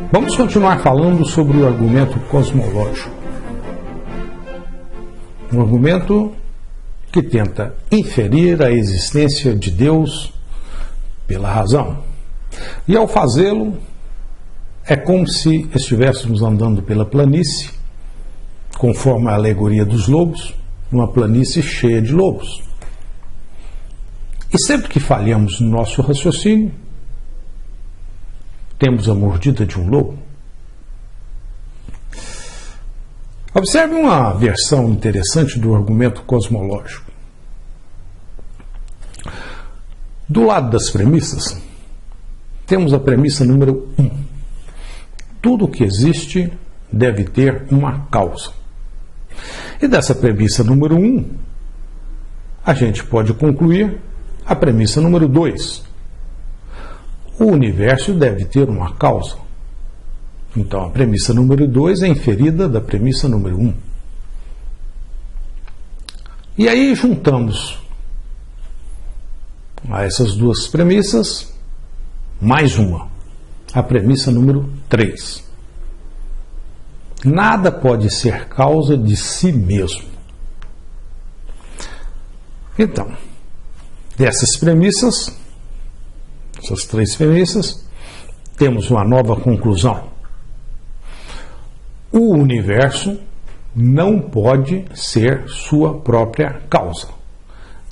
Vamos continuar falando sobre o argumento cosmológico. Um argumento que tenta inferir a existência de Deus pela razão. E ao fazê-lo, é como se estivéssemos andando pela planície, conforme a alegoria dos lobos, uma planície cheia de lobos. E sempre que falhamos no nosso raciocínio, temos a mordida de um lobo. Observe uma versão interessante do argumento cosmológico. Do lado das premissas, temos a premissa número 1. Tudo que existe deve ter uma causa. E dessa premissa número 1, a gente pode concluir a premissa número 2. O universo deve ter uma causa. Então, a premissa número 2 é inferida da premissa número 1. E aí juntamos a essas duas premissas mais uma, a premissa número 3. Nada pode ser causa de si mesmo. Então, dessas premissas, essas três premissas, temos uma nova conclusão. O universo não pode ser sua própria causa.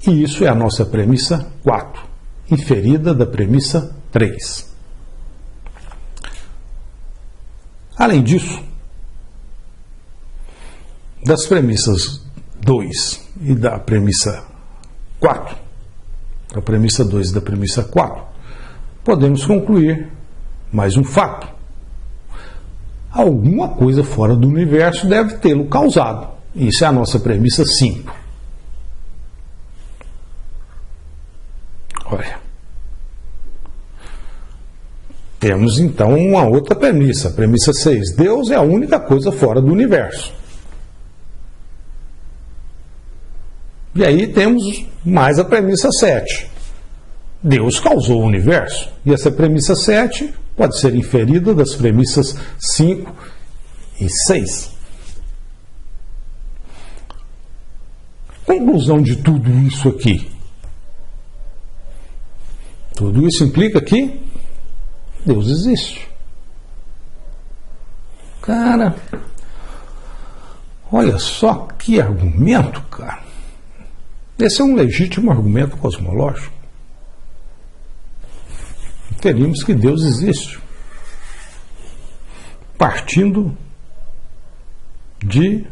E isso é a nossa premissa 4, inferida da premissa 3. Além disso, das premissas 2 e da premissa 4, da premissa 2 e da premissa 4, podemos concluir mais um fato. Alguma coisa fora do universo deve tê-lo causado. Isso é a nossa premissa 5. Olha. Temos então uma outra premissa, a premissa 6. Deus é a única coisa fora do universo. E aí temos mais a premissa 7. Deus causou o universo. E essa premissa 7 pode ser inferida das premissas 5 e 6. Conclusão de tudo isso aqui. Tudo isso implica que Deus existe. Cara, olha só que argumento, cara. Esse é um legítimo argumento cosmológico. Teríamos que Deus existe, partindo de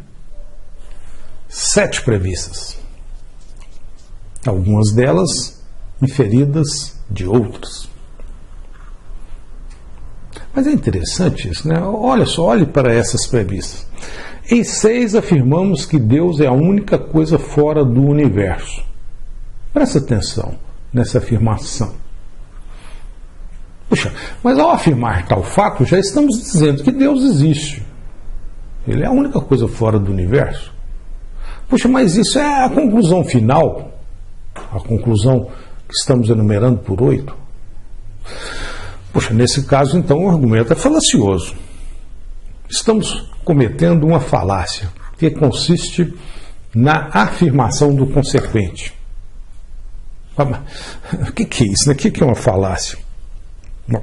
7 premissas, algumas delas inferidas de outras. Mas é interessante isso, né? Olha só, olhe para essas premissas. Em 6 afirmamos que Deus é a única coisa fora do universo. Presta atenção nessa afirmação. Puxa, mas ao afirmar tal fato, já estamos dizendo que Deus existe. Ele é a única coisa fora do universo. Puxa, mas isso é a conclusão final? A conclusão que estamos enumerando por 8? Puxa, nesse caso, então, o argumento é falacioso. Estamos cometendo uma falácia, que consiste na afirmação do consequente. O que é isso? O que é uma falácia? Bom,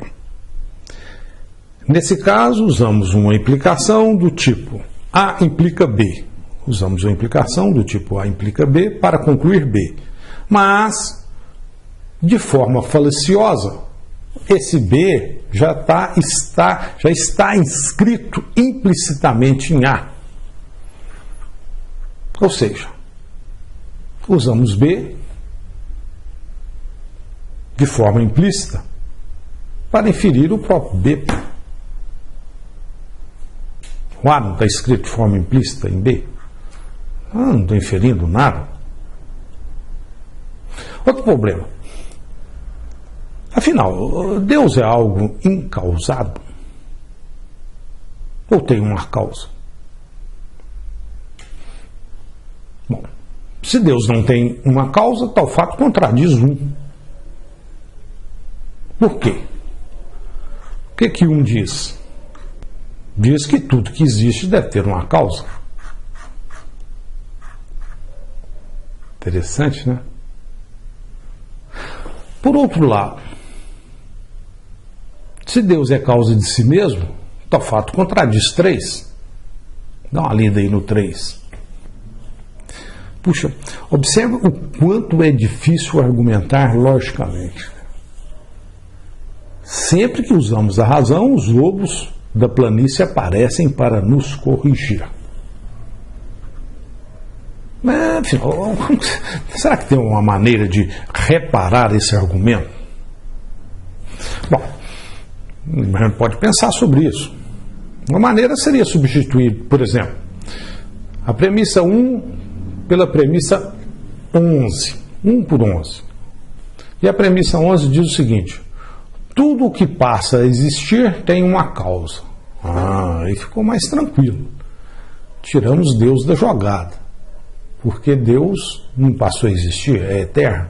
nesse caso, usamos uma implicação do tipo A implica B. Usamos uma implicação do tipo A implica B para concluir B. Mas, de forma falaciosa, esse B já está inscrito implicitamente em A. Ou seja, usamos B de forma implícita para inferir o próprio B. O A não está escrito de forma implícita em B? Não estou inferindo nada. Outro problema. Afinal, Deus é algo incausado? ou tem uma causa? Bom, se Deus não tem uma causa, tal fato contradiz um. Por quê? O que um diz? Diz que tudo que existe deve ter uma causa. Interessante, né? Por outro lado, se Deus é causa de si mesmo, tal fato contradiz 3. Dá uma lida aí no 3. Puxa, observe o quanto é difícil argumentar logicamente. Sempre que usamos a razão, os lobos da planície aparecem para nos corrigir. Mas, afinal, será que tem uma maneira de reparar esse argumento? Bom, a gente pode pensar sobre isso. Uma maneira seria substituir, por exemplo, a premissa 1 pela premissa 11. 1 por 11. E a premissa 11 diz o seguinte: tudo o que passa a existir tem uma causa. Aí ficou mais tranquilo. Tiramos Deus da jogada. Porque Deus não passou a existir, é eterno.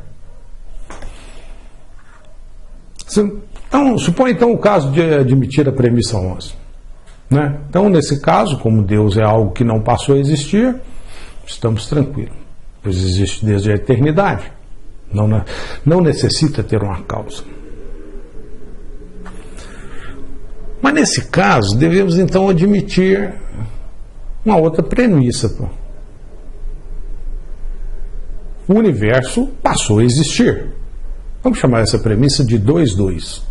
Então, suponha então o caso de admitir a premissa 11. Né? Então, nesse caso, como Deus é algo que não passou a existir, estamos tranquilos, pois existe desde a eternidade. Não necessita ter uma causa. Mas nesse caso, devemos então admitir uma outra premissa. O universo passou a existir. Vamos chamar essa premissa de 2-2.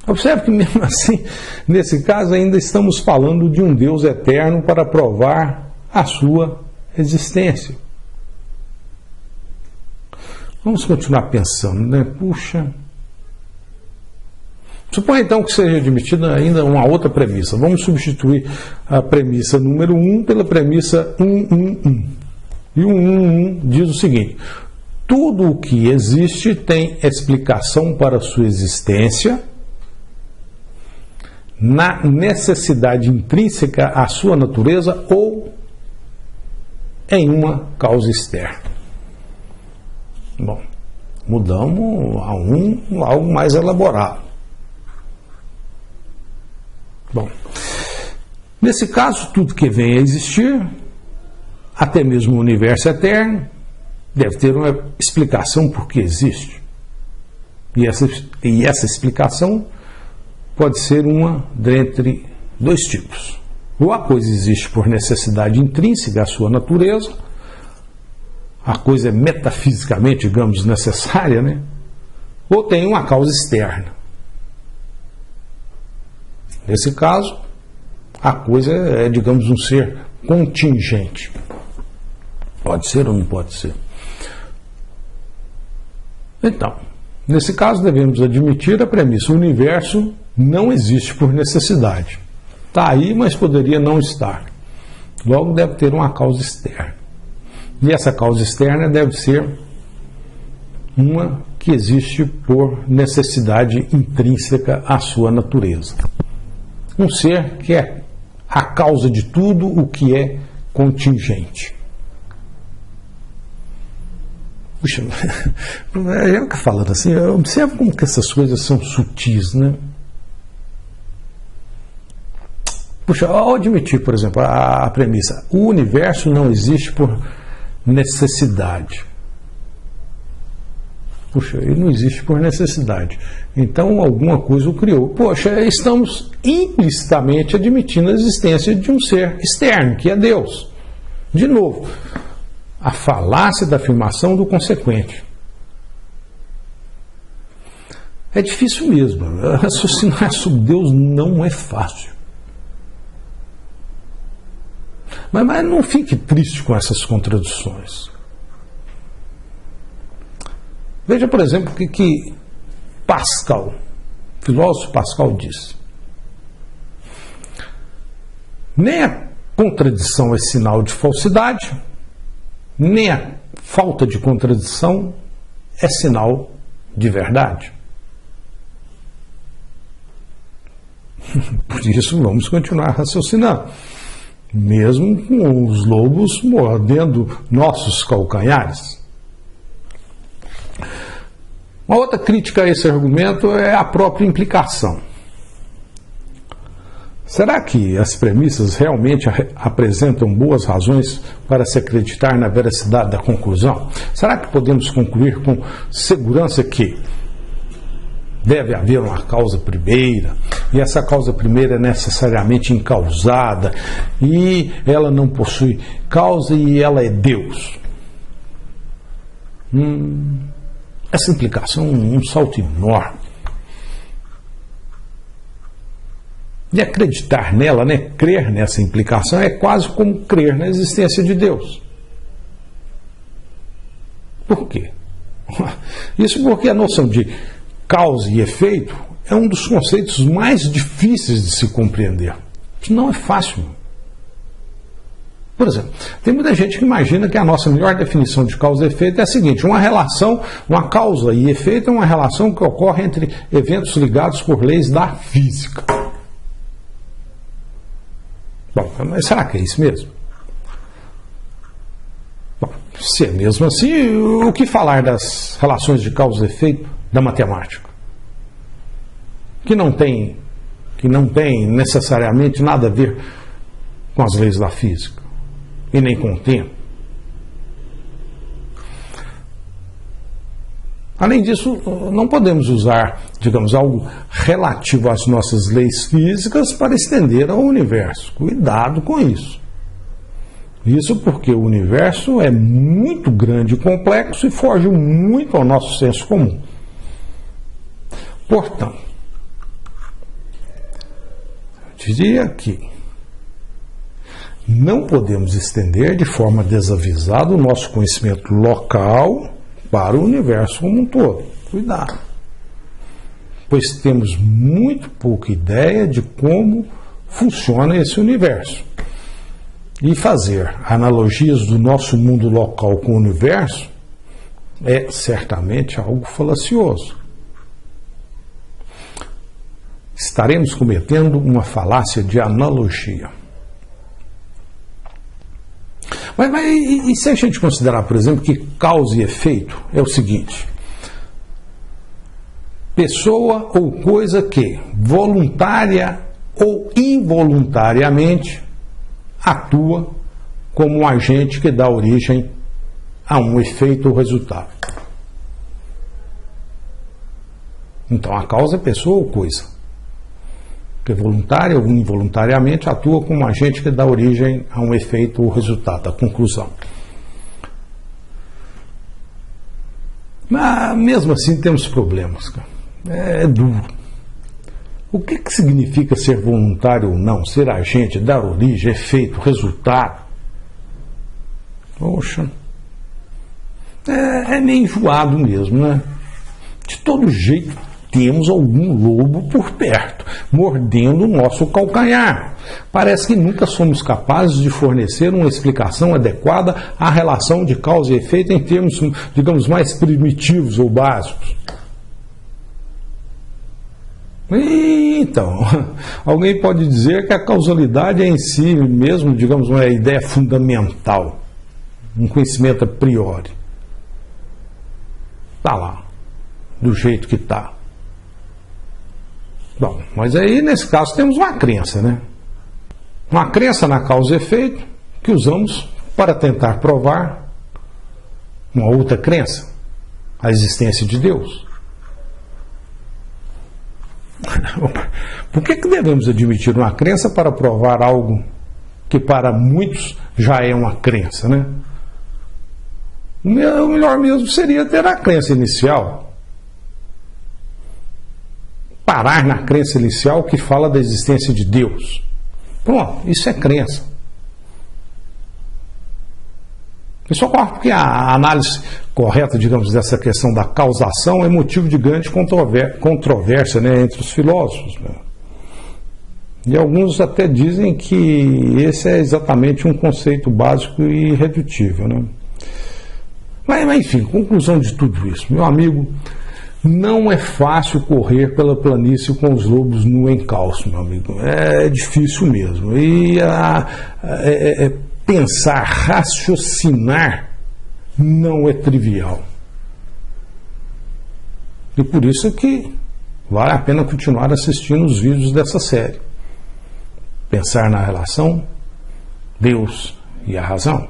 Observe que mesmo assim, nesse caso ainda estamos falando de um Deus eterno para provar a sua existência. Vamos continuar pensando, né? Puxa. Suponha então que seja admitida ainda uma outra premissa. Vamos substituir a premissa número 1 pela premissa 111. E o 111 diz o seguinte: tudo o que existe tem explicação para sua existência na necessidade intrínseca à sua natureza ou em uma causa externa. Bom, mudamos a algo mais elaborado. Bom, nesse caso, tudo que vem a existir, até mesmo o universo eterno, deve ter uma explicação por que existe. E essa explicação pode ser uma dentre 2 tipos. Ou a coisa existe por necessidade intrínseca à sua natureza, a coisa é metafisicamente, digamos, necessária, né? Ou tem uma causa externa. Nesse caso, a coisa é, digamos, um ser contingente. Pode ser ou não pode ser? Então, nesse caso devemos admitir a premissa: o universo não existe por necessidade. Está aí, mas poderia não estar. Logo deve ter uma causa externa. E essa causa externa deve ser uma que existe por necessidade intrínseca à sua natureza. Um ser que é a causa de tudo o que é contingente. Puxa, eu fico falando assim, observa como que essas coisas são sutis, né? Puxa, ao admitir, por exemplo, a premissa: o universo não existe por necessidade. Puxa, ele não existe por necessidade. Então, alguma coisa o criou. Poxa, estamos implicitamente admitindo a existência de um ser externo, que é Deus. De novo, a falácia da afirmação do consequente. É difícil mesmo. Raciocinar sobre Deus não é fácil. Mas não fique triste com essas contradições. Veja, por exemplo, o que Pascal, filósofo Pascal, disse. Nem a contradição é sinal de falsidade, nem a falta de contradição é sinal de verdade. Por isso vamos continuar raciocinando. Mesmo com os lobos mordendo nossos calcanhares. Uma outra crítica a esse argumento é a própria implicação. Será que as premissas realmente apresentam boas razões para se acreditar na veracidade da conclusão? Será que podemos concluir com segurança que deve haver uma causa primeira, e essa causa primeira é necessariamente incausada, e ela não possui causa e ela é Deus? Essa implicação é um salto enorme. E acreditar nela, crer nessa implicação, é quase como crer na existência de Deus. Por quê? Isso porque a noção de causa e efeito é um dos conceitos mais difíceis de se compreender. Isso não é fácil. Por exemplo, tem muita gente que imagina que a nossa melhor definição de causa e efeito é a seguinte: uma causa e efeito é uma relação que ocorre entre eventos ligados por leis da física. Bom, mas será que é isso mesmo? Bom, se é mesmo assim, o que falar das relações de causa e efeito da matemática? Que não tem necessariamente nada a ver com as leis da física, e nem com o tempo. Além disso, não podemos usar, algo relativo às nossas leis físicas para estender ao universo. Cuidado com isso. Isso porque o universo é muito grande e complexo e foge muito ao nosso senso comum. Portanto, eu diria que não podemos estender de forma desavisada o nosso conhecimento local para o universo como um todo. Cuidado. Pois temos muito pouca ideia de como funciona esse universo. E fazer analogias do nosso mundo local com o universo é certamente algo falacioso. Estaremos cometendo uma falácia de analogia. Mas e se a gente considerar, por exemplo, que causa e efeito é o seguinte: pessoa ou coisa que, voluntária ou involuntariamente, atua como um agente que dá origem a um efeito ou resultado. Então, a causa é pessoa ou coisa que, voluntária ou involuntariamente, atua como um agente que dá origem a um efeito ou resultado, a conclusão. Mas, mesmo assim, temos problemas. É duro. O que significa ser voluntário ou não? Ser agente, dar origem, efeito, resultado? Poxa, é meio enjoado mesmo, né? De todo jeito, temos algum lobo por perto, mordendo o nosso calcanhar. Parece que nunca somos capazes de fornecer uma explicação adequada à relação de causa e efeito em termos, mais primitivos ou básicos. Então, alguém pode dizer que a causalidade é em si mesmo, uma ideia fundamental, um conhecimento a priori. Está lá, do jeito que está. Bom, mas aí, nesse caso, temos uma crença, né? Uma crença na causa e efeito que usamos para tentar provar uma outra crença, a existência de Deus. Por que devemos admitir uma crença para provar algo que para muitos já é uma crença, né? O melhor mesmo seria ter a crença inicial. Parar na crença inicial que fala da existência de Deus. Pronto, isso é crença. Isso ocorre porque a análise correta, dessa questão da causação é motivo de grande controvérsia, entre os filósofos. E alguns até dizem que esse é exatamente um conceito básico e irredutível, né? Mas, enfim, conclusão de tudo isso. Meu amigo, Não é fácil correr pela planície com os lobos no encalço, meu amigo. É difícil mesmo. E pensar, raciocinar, não é trivial. E por isso é que vale a pena continuar assistindo os vídeos dessa série. Pensar na relação Deus e a razão.